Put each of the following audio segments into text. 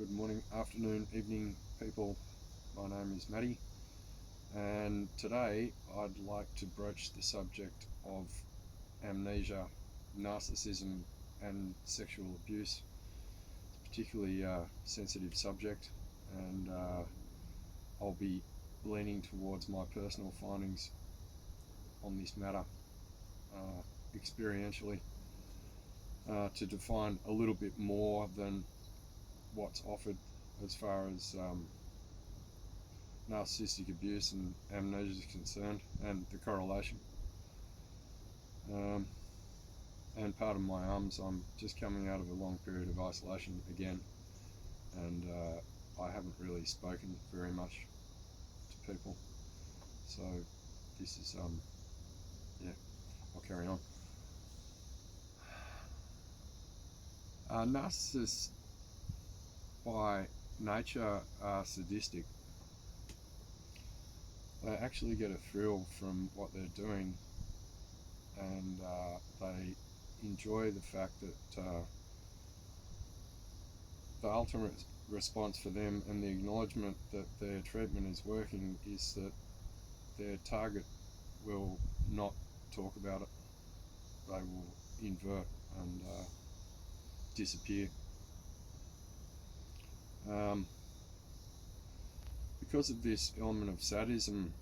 Good morning, afternoon, evening, people. My name is Matty, and today I'd like to broach the subject of amnesia, narcissism, and sexual abuse. It's a particularly sensitive subject, and I'll be leaning towards my personal findings on this matter experientially to define a little bit more than what's offered as far as narcissistic abuse and amnesia is concerned, and the correlation. And pardon my arms, I'm just coming out of a long period of isolation again, and I haven't really spoken very much to people. So this is, I'll carry on. Narcissists by nature are sadistic. They actually get a thrill from what they're doing, and they enjoy the fact that the ultimate response for them and the acknowledgement that their treatment is working is that their target will not talk about it. They will invert and disappear. Because of this element of sadism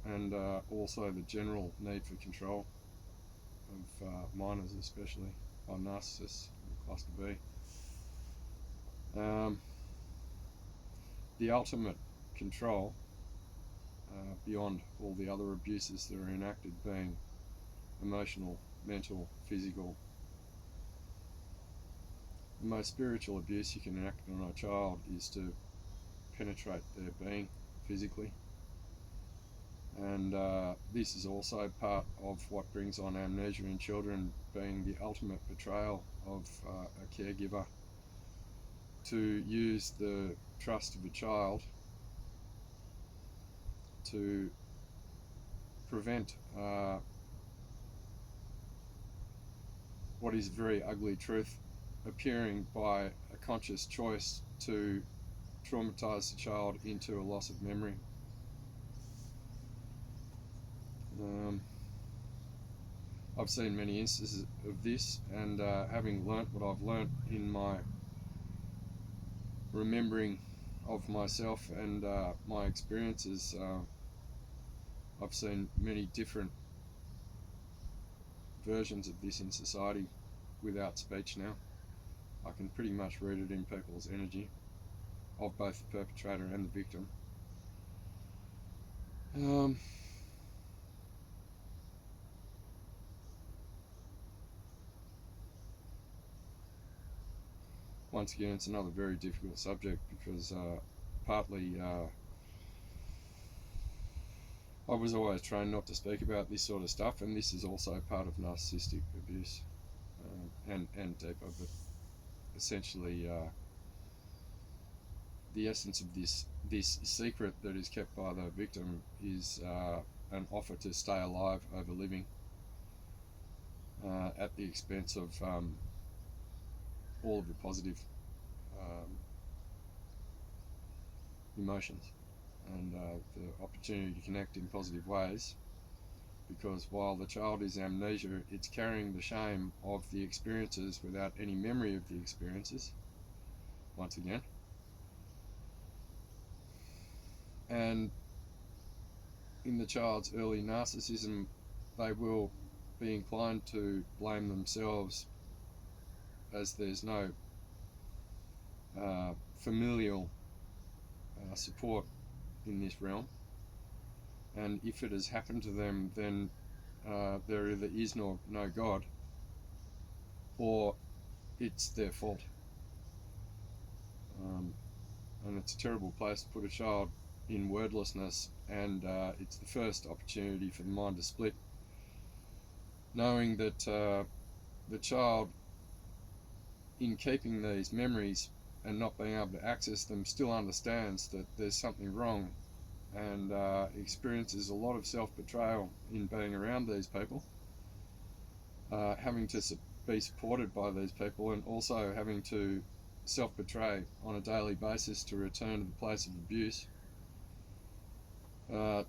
and also the general need for control of minors, especially by narcissists in cluster B, the ultimate control beyond all the other abuses that are enacted being emotional, mental, physical. The most spiritual abuse you can enact on a child is to penetrate their being physically, and this is also part of what brings on amnesia in children, being the ultimate betrayal of a caregiver to use the trust of a child to prevent what is a very ugly truth appearing by a conscious choice to traumatize the child into a loss of memory. I've seen many instances of this, and having learnt what I've learnt in my remembering of myself and my experiences, I've seen many different versions of this in society without speech now. I can pretty much read it in people's energy of both the perpetrator and the victim. Once again, it's another very difficult subject because partly I was always trained not to speak about this sort of stuff, and this is also part of narcissistic abuse and deeper, but essentially the essence of this secret that is kept by the victim is an offer to stay alive over living at the expense of all of the positive emotions and the opportunity to connect in positive ways, because while the child is amnesia, it's carrying the shame of the experiences without any memory of the experiences, once again. And in the child's early narcissism, they will be inclined to blame themselves, as there's no familial support in this realm, and if it has happened to them, then there either is no God, or it's their fault. And it's a terrible place to put a child in wordlessness, and it's the first opportunity for the mind to split, knowing that the child, in keeping these memories and not being able to access them, still understands that there's something wrong, and experiences a lot of self-betrayal in being around these people, having to be supported by these people, and also having to self-betray on a daily basis to return to the place of abuse,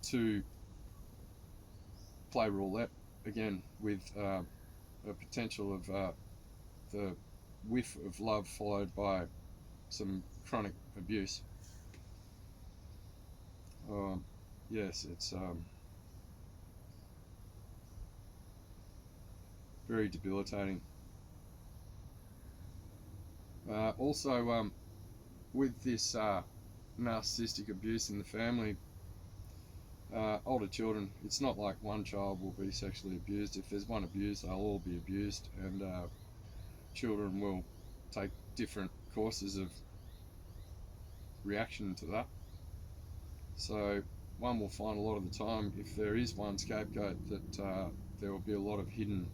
to play roulette again with a potential of the whiff of love followed by some chronic abuse. Yes, it's very debilitating. Also, with this narcissistic abuse in the family, older children, it's not like one child will be sexually abused. If there's one abused, they'll all be abused, and children will take different courses of reaction to that. So one will find a lot of the time, if there is one scapegoat, that there will be a lot of hidden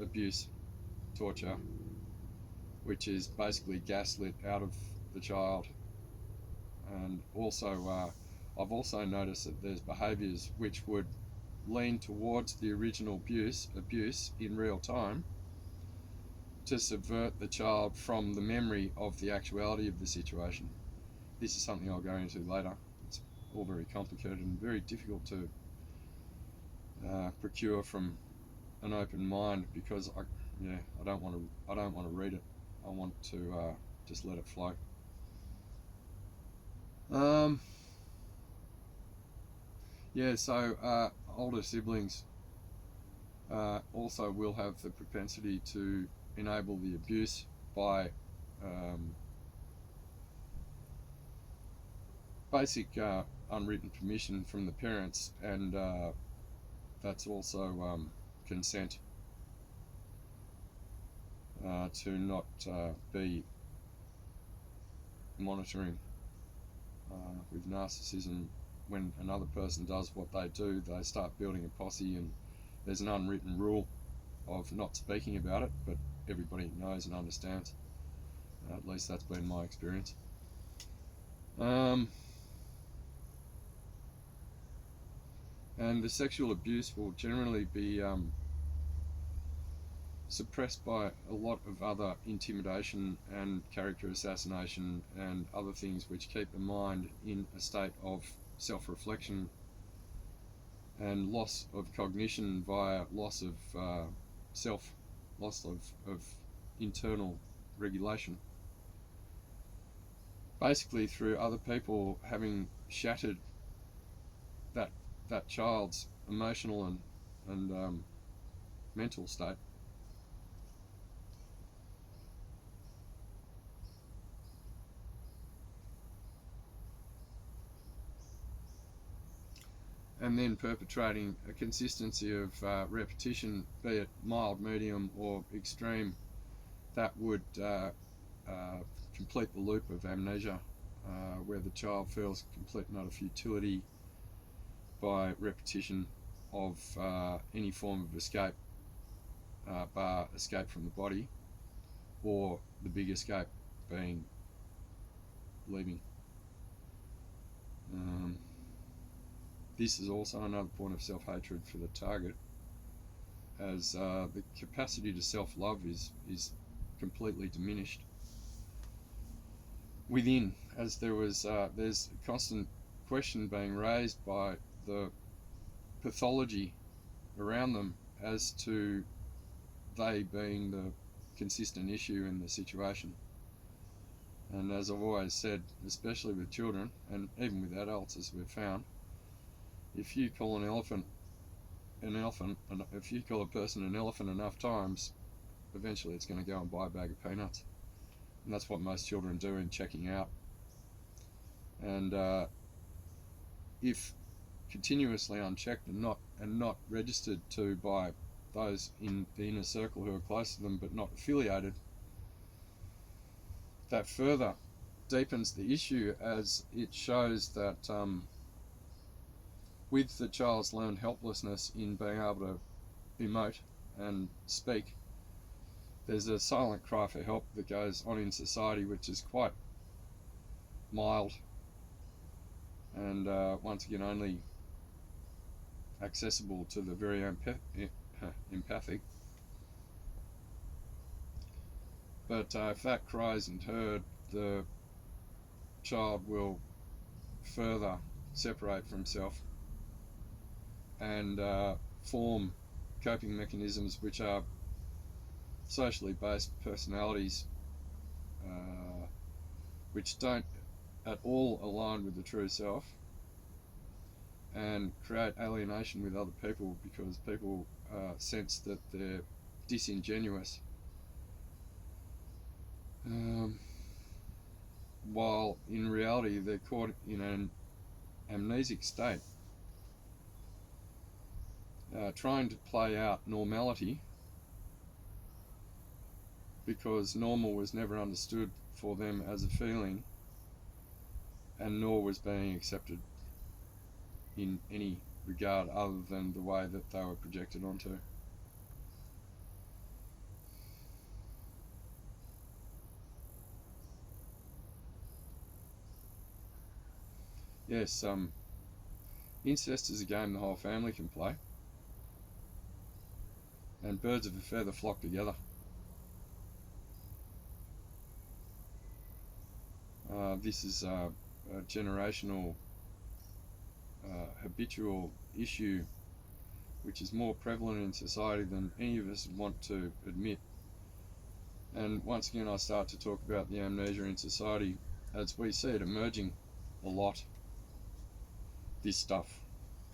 abuse, torture, which is basically gaslit out of the child. And also, I've also noticed that there's behaviours which would lean towards the original abuse in real time to subvert the child from the memory of the actuality of the situation. This is something I'll go into later. It's all very complicated and very difficult to procure from an open mind, because I don't want to read it. I want to just let it flow. So older siblings also will have the propensity to enable the abuse by basic unwritten permission from the parents, and that's also consent to not be monitoring. With narcissism, when another person does what they do, they start building a posse, and there's an unwritten rule of not speaking about it, but everybody knows and understands. At least that's been my experience. And the sexual abuse will generally be suppressed by a lot of other intimidation and character assassination and other things which keep the mind in a state of self-reflection and loss of cognition via loss of loss of internal regulation. Basically through other people having shattered that child's emotional and mental state. And then perpetrating a consistency of repetition, be it mild, medium, or extreme, that would complete the loop of amnesia, where the child feels complete and utter futility by repetition of any form of escape, bar escape from the body, or the big escape being leaving. This is also another point of self-hatred for the target, as the capacity to self-love is completely diminished within, as there's a constant question being raised by the pathology around them as to they being the consistent issue in the situation. And as I've always said, especially with children and even with adults, as we've found, if you call an elephant, and if you call a person an elephant enough times, eventually it's going to go and buy a bag of peanuts. And that's what most children do in checking out. And if continuously unchecked and not registered to by those in the inner circle who are close to them but not affiliated, that further deepens the issue, as it shows that with the child's learned helplessness in being able to emote and speak, there's a silent cry for help that goes on in society, which is quite mild and once again only accessible to the very empathic. But if that cry isn't heard, the child will further separate from self and form coping mechanisms which are socially based personalities, which don't at all align with the true self, and create alienation with other people because people sense that they're disingenuous, while in reality they're caught in an amnesic state, trying to play out normality because normal was never understood for them as a feeling, and nor was being accepted in any regard other than the way that they were projected onto. Yes, incest is a game the whole family can play, and birds of a feather flock together. This is a generational, habitual issue which is more prevalent in society than any of us want to admit. And once again, I start to talk about the amnesia in society as we see it emerging a lot, this stuff.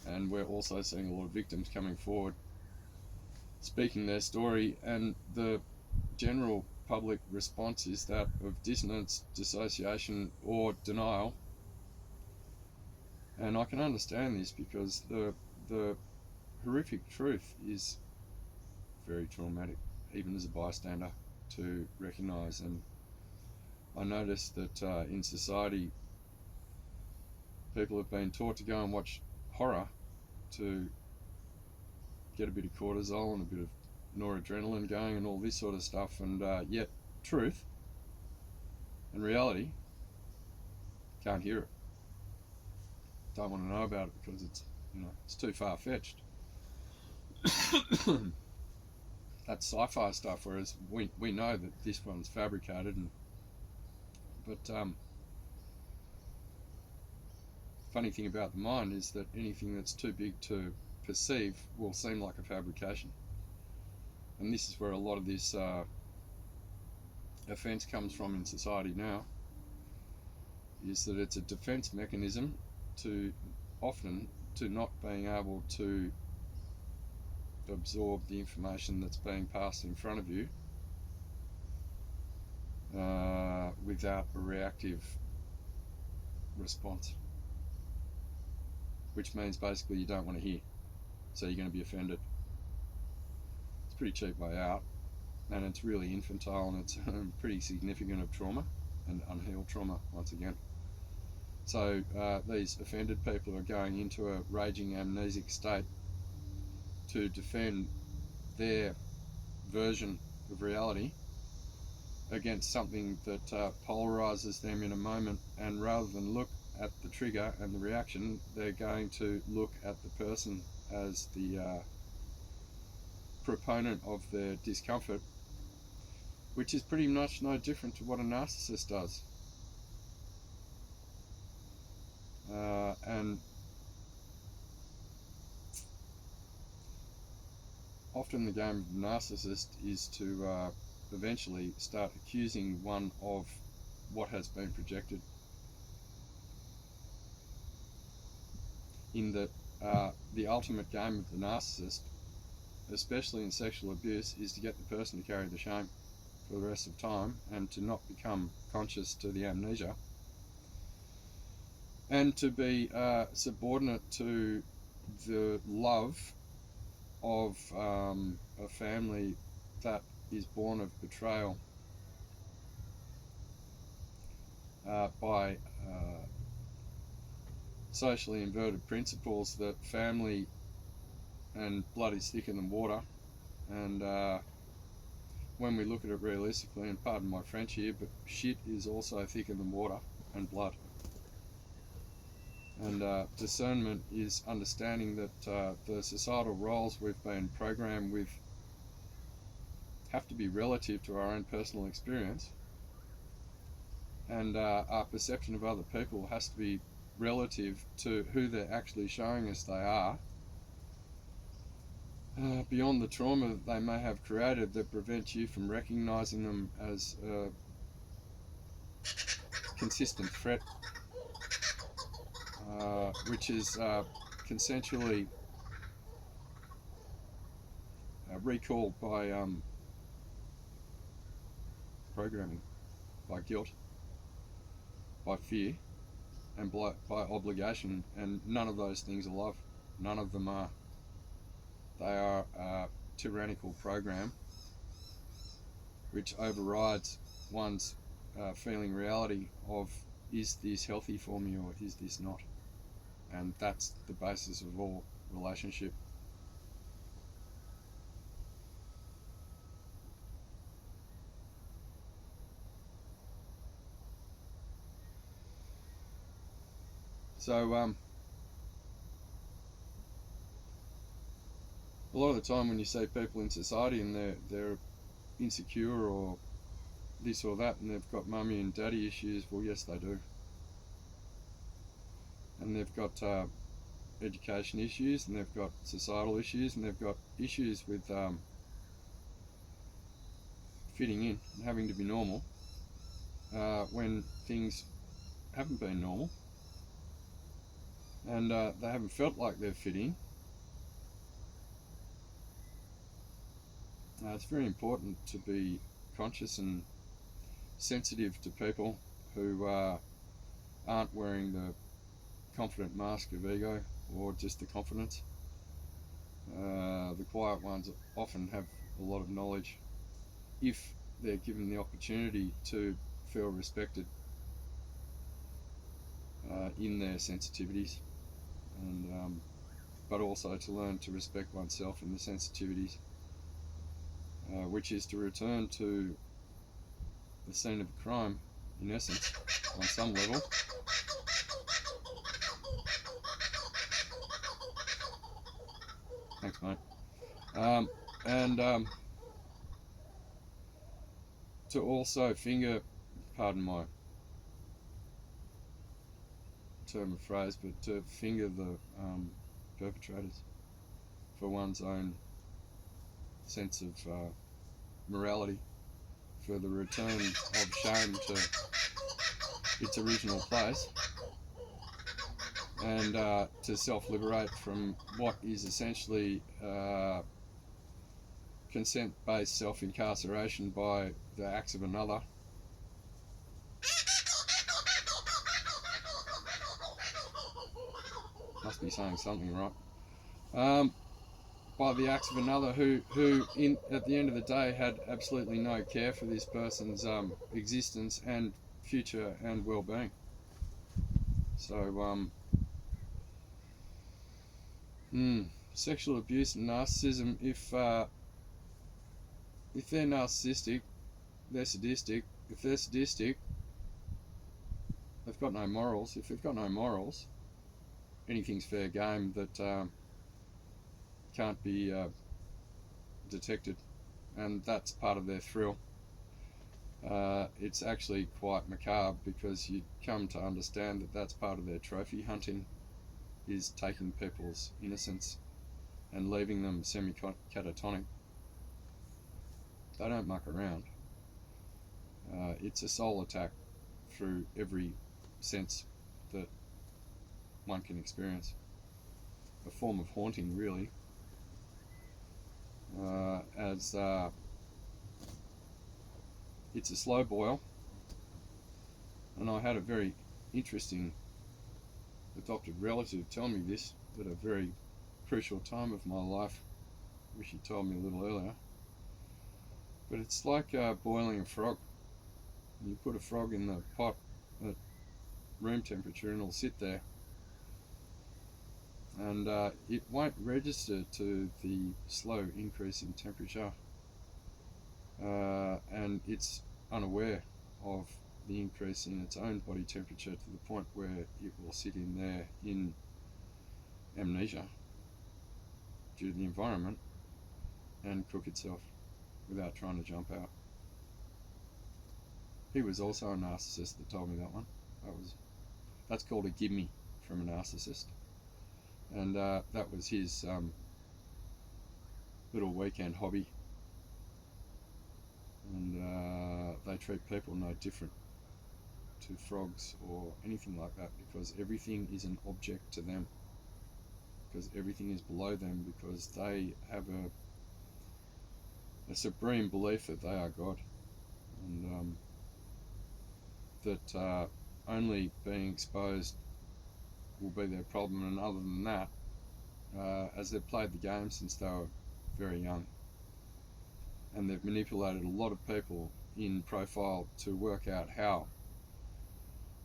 And we're also seeing a lot of victims coming forward, speaking their story, and the general public response is that of dissonance, dissociation, or denial. And I can understand this because the horrific truth is very traumatic, even as a bystander, to recognise. And I noticed that in society, people have been taught to go and watch horror to get a bit of cortisol and a bit of noradrenaline going and all this sort of stuff, and yet truth and reality can't hear it, don't want to know about it because it's, it's too far-fetched. That's sci-fi stuff, whereas we know that this one's fabricated. But funny thing about the mind is that anything that's too big to perceive will seem like a fabrication, and this is where a lot of this offence comes from in society now, is that it's a defence mechanism to not being able to absorb the information that's being passed in front of you without a reactive response, which means basically you don't want to hear, so you're going to be offended. It's a pretty cheap way out, and it's really infantile, and it's pretty significant of trauma and unhealed trauma once again. So these offended people are going into a raging amnesic state to defend their version of reality against something that polarizes them in a moment, and rather than look at the trigger and the reaction, they're going to look at the person as the proponent of their discomfort, which is pretty much no different to what a narcissist does. And often the game of the narcissist is to eventually start accusing one of what has been projected. In that the ultimate game of the narcissist, especially in sexual abuse, is to get the person to carry the shame for the rest of time and to not become conscious to the amnesia, and to be subordinate to the love of a family that is born of betrayal by socially inverted principles that family and blood is thicker than water. And when we look at it realistically, and pardon my French here, but shit is also thicker than water and blood. And discernment is understanding that the societal roles we've been programmed with have to be relative to our own personal experience, and our perception of other people has to be relative to who they're actually showing us they are, beyond the trauma that they may have created that prevents you from recognizing them as a consistent threat, which is consensually recalled by programming, by guilt, by fear, and by obligation, and none of those things are love. None of them are. They are a tyrannical program which overrides one's feeling reality of, is this healthy for me or is this not? And that's the basis of all relationship. So a lot of the time when you see people in society and they're insecure or this or that, and they've got mummy and daddy issues, well, yes, they do. And they've got education issues, and they've got societal issues, and they've got issues with fitting in and having to be normal when things haven't been normal, and they haven't felt like they've fit in. It's very important to be conscious and sensitive to people who aren't wearing the confident mask of ego or just the confidence. The quiet ones often have a lot of knowledge if they're given the opportunity to feel respected in their sensitivities, and but also to learn to respect oneself in the sensitivities, which is to return to the scene of a crime, in essence, on some level. Thanks, mate. And to also finger, pardon my term of phrase, but to finger the perpetrators for one's own sense of morality, for the return of shame to its original place, and to self-liberate from what is essentially consent-based self-incarceration by the acts of another. Must be saying something right. By the acts of another who at the end of the day had absolutely no care for this person's existence and future and well-being. So sexual abuse and narcissism, if they're narcissistic, they're sadistic. If they're sadistic, they've got no morals. If they've got no morals, anything's fair game that can't be detected, and that's part of their thrill. It's actually quite macabre, because you come to understand that that's part of their trophy hunting, is taking people's innocence and leaving them semi-catatonic. They don't muck around. It's a soul attack through every sense that one can experience. A form of haunting, really, as it's a slow boil. And I had a very interesting adopted relative tell me this at a very crucial time of my life. Wish he told me a little earlier. But it's like boiling a frog. You put a frog in the pot at room temperature and it'll sit there, and it won't register to the slow increase in temperature, and it's unaware of the increase in its own body temperature to the point where it will sit in there in amnesia due to the environment and cook itself. without trying to jump out. He was also a narcissist that told me that one. That's called a gimme from a narcissist, and that was his little weekend hobby. And they treat people no different to frogs or anything like that, because everything is an object to them, because everything is below them, because they have a supreme belief that they are God, and that only being exposed will be their problem. And other than that, as they've played the game since they were very young, and they've manipulated a lot of people in profile to work out how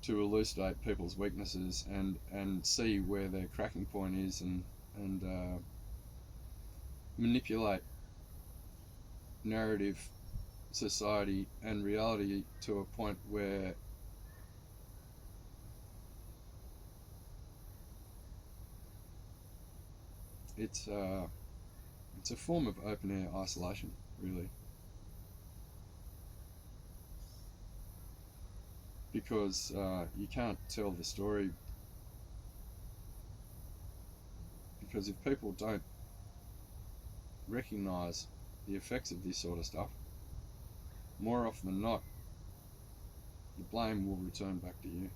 to elucidate people's weaknesses and see where their cracking point is, and manipulate narrative, society and reality to a point where it's a form of open air isolation, really, because you can't tell the story, because if people don't recognize the effects of this sort of stuff, more often than not, the blame will return back to you.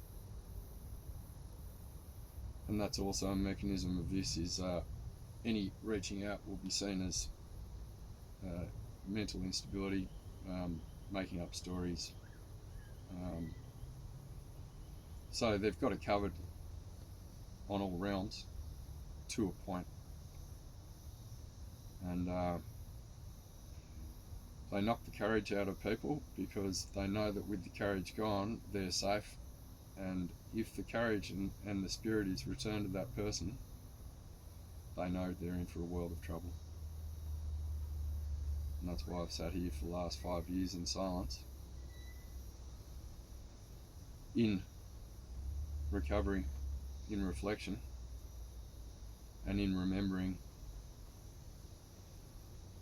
And that's also a mechanism of this, is any reaching out will be seen as mental instability, making up stories. So they've got it covered on all realms to a point. And they knock the courage out of people because they know that with the courage gone, they're safe. And if the courage and the spirit is returned to that person, they know they're in for a world of trouble. And that's why I've sat here for the last 5 years in silence, in recovery, in reflection, and in remembering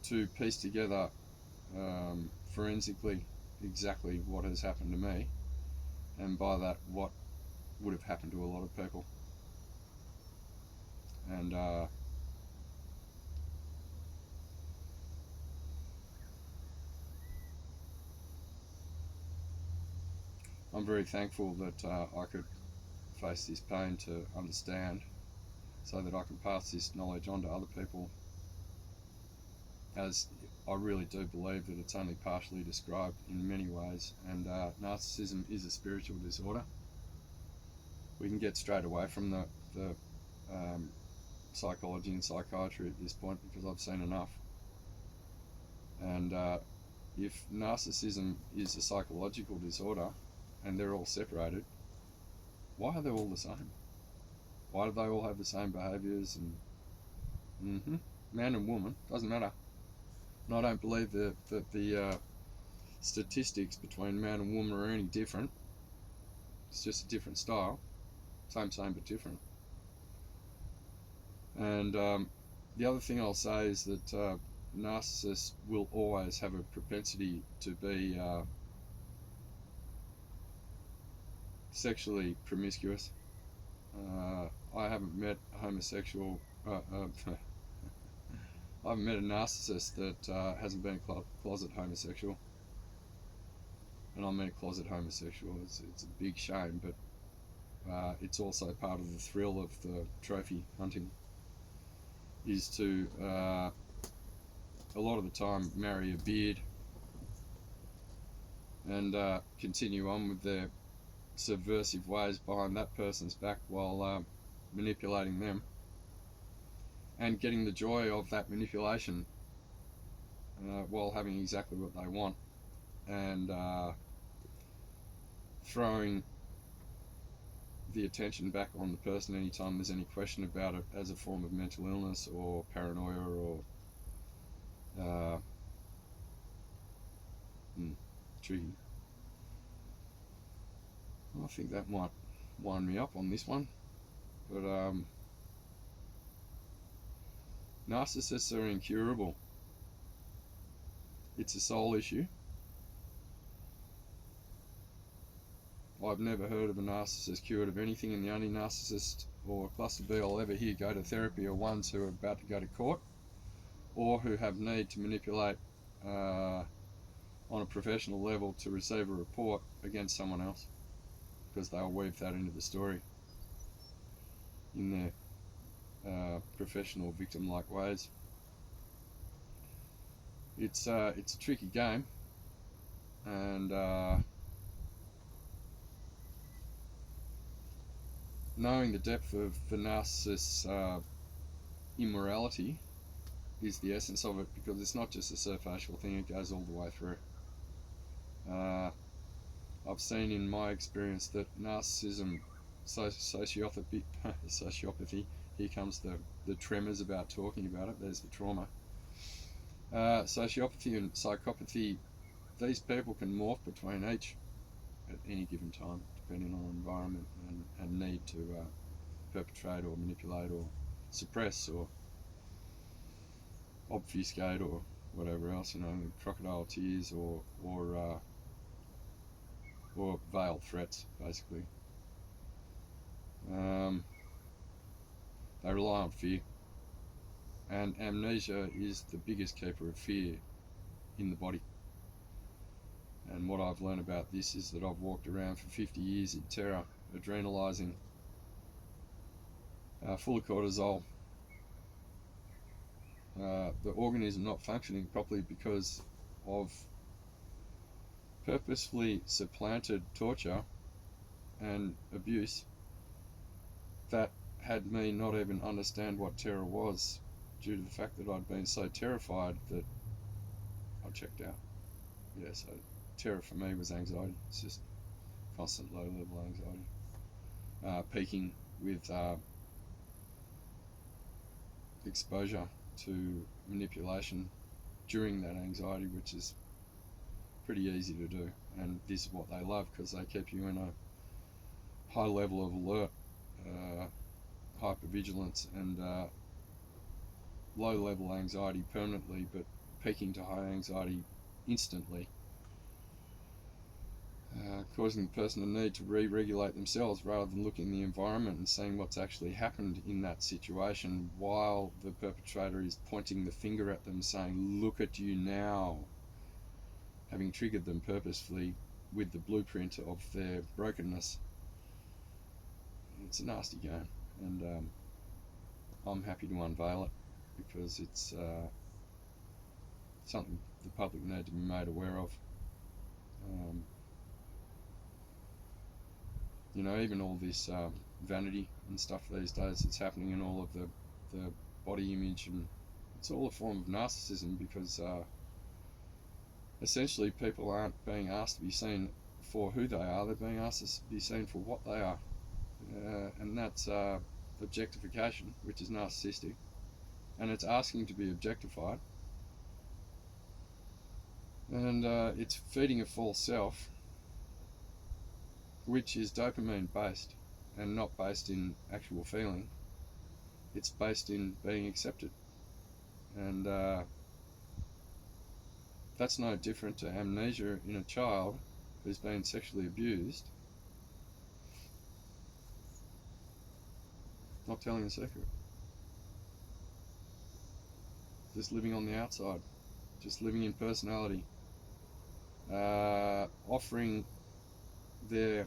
to piece together forensically exactly what has happened to me, and by that what would have happened to a lot of people. And I'm very thankful that I could face this pain to understand, so that I can pass this knowledge on to other people, as I really do believe that it's only partially described in many ways. And narcissism is a spiritual disorder. We can get straight away from the psychology and psychiatry at this point, because I've seen enough. And if narcissism is a psychological disorder and they're all separated, why are they all the same? Why do they all have the same behaviours? And man and woman, doesn't matter. And I don't believe that the statistics between man and woman are any different. It's just a different style. Same but different. And the other thing I'll say is that narcissists will always have a propensity to be sexually promiscuous. I haven't met a homosexual, I haven't met a narcissist that hasn't been a closet homosexual. And I mean closet homosexual, it's a big shame, but it's also part of the thrill of the trophy hunting, is to a lot of the time marry a beard and continue on with their subversive ways behind that person's back, while manipulating them and getting the joy of that manipulation, while having exactly what they want, and throwing the attention back on the person anytime there's any question about it, as a form of mental illness or paranoia or tricky. I think that might wind me up on this one, but narcissists are incurable. It's a soul issue. I've never heard of a narcissist cured of anything, and the only narcissist or cluster B I'll ever hear go to therapy are ones who are about to go to court or who have need to manipulate on a professional level to receive a report against someone else, because they'll weave that into the story in their professional victim-like ways. It's a tricky game, and knowing the depth of the narcissist's immorality is the essence of it, because it's not just a superficial thing, it goes all the way through. I've seen in my experience that narcissism, sociopathy, here comes the tremors about talking about it, there's the trauma. Sociopathy and psychopathy, these people can morph between each at any given time, depending on environment and need to perpetrate or manipulate or suppress or obfuscate or whatever else, crocodile tears or veiled threats, basically. They rely on fear, and amnesia is the biggest keeper of fear in the body. And what I've learned about this is that I've walked around for 50 years in terror, adrenalizing, full of cortisol, the organism not functioning properly because of purposefully supplanted torture and abuse that had me not even understand what terror was, due to the fact that I'd been so terrified that I checked out. Yeah, so terror for me was anxiety. It's just constant low-level anxiety, peaking with exposure to manipulation during that anxiety, which is pretty easy to do. And this is what they love, because they keep you in a high level of alert, hypervigilance, and low-level anxiety permanently, but peaking to high anxiety instantly, causing the person to need to re-regulate themselves rather than looking at the environment and seeing what's actually happened in that situation, while the perpetrator is pointing the finger at them saying, "Look at you now," having triggered them purposefully with the blueprint of their brokenness. It's a nasty game, and I'm happy to unveil it, because it's something the public need to be made aware of. Even all this vanity and stuff these days that's happening in all of the body image, and it's all a form of narcissism, because essentially people aren't being asked to be seen for who they are, they're being asked to be seen for what they are, and that's objectification, which is narcissistic, and it's asking to be objectified, and it's feeding a false self, which is dopamine based and not based in actual feeling. It's based in being accepted, and that's no different to amnesia in a child who's been sexually abused, not telling a secret, just living on the outside, just living in personality, offering their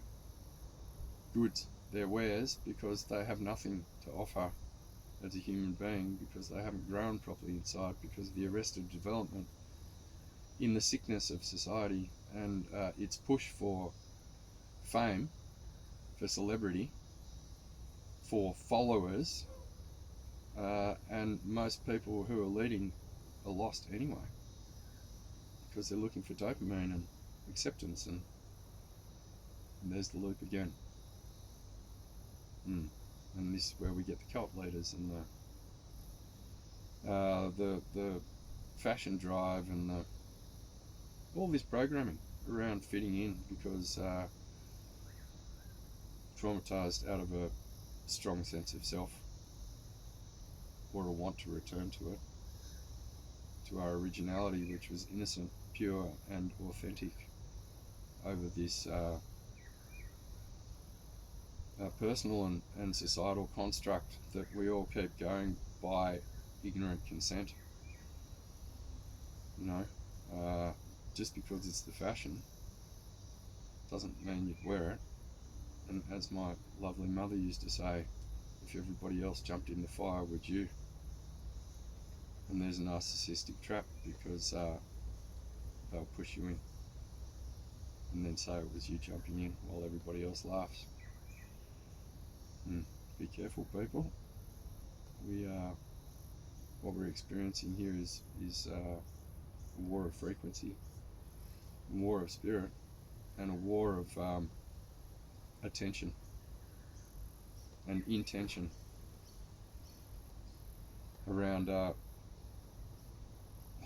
goods, their wares, because they have nothing to offer as a human being, because they haven't grown properly inside, because of the arrested development in the sickness of society and its push for fame, for celebrity, for followers, and most people who are leading are lost anyway, because they're looking for dopamine and acceptance, and there's the loop again. And this is where we get the cult leaders and the fashion drive and all this programming around fitting in, because traumatized out of a strong sense of self or a want to return to it, to our originality, which was innocent, pure, and authentic, over this personal and societal construct that we all keep going by ignorant consent. You know, just because it's the fashion doesn't mean you'd wear it. And as my lovely mother used to say, if everybody else jumped in the fire, would you? And there's a narcissistic trap, because they'll push you in and then say it was you jumping in while everybody else laughs. Be careful, people. What we're experiencing here is a war of frequency, a war of spirit, and a war of attention and intention around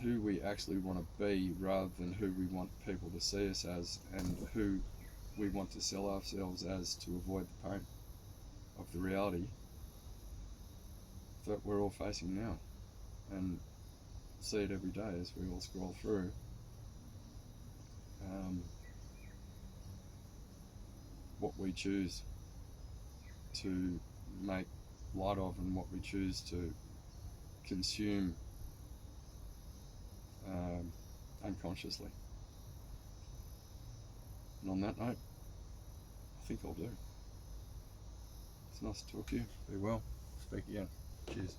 who we actually want to be, rather than who we want people to see us as, and who we want to sell ourselves as to avoid the pain of the reality that we're all facing now, and see it every day as we all scroll through. What we choose to make light of, and what we choose to consume unconsciously. And on that note, I think I'll do. It's nice to talk to you. Be well. Speak again. Cheers.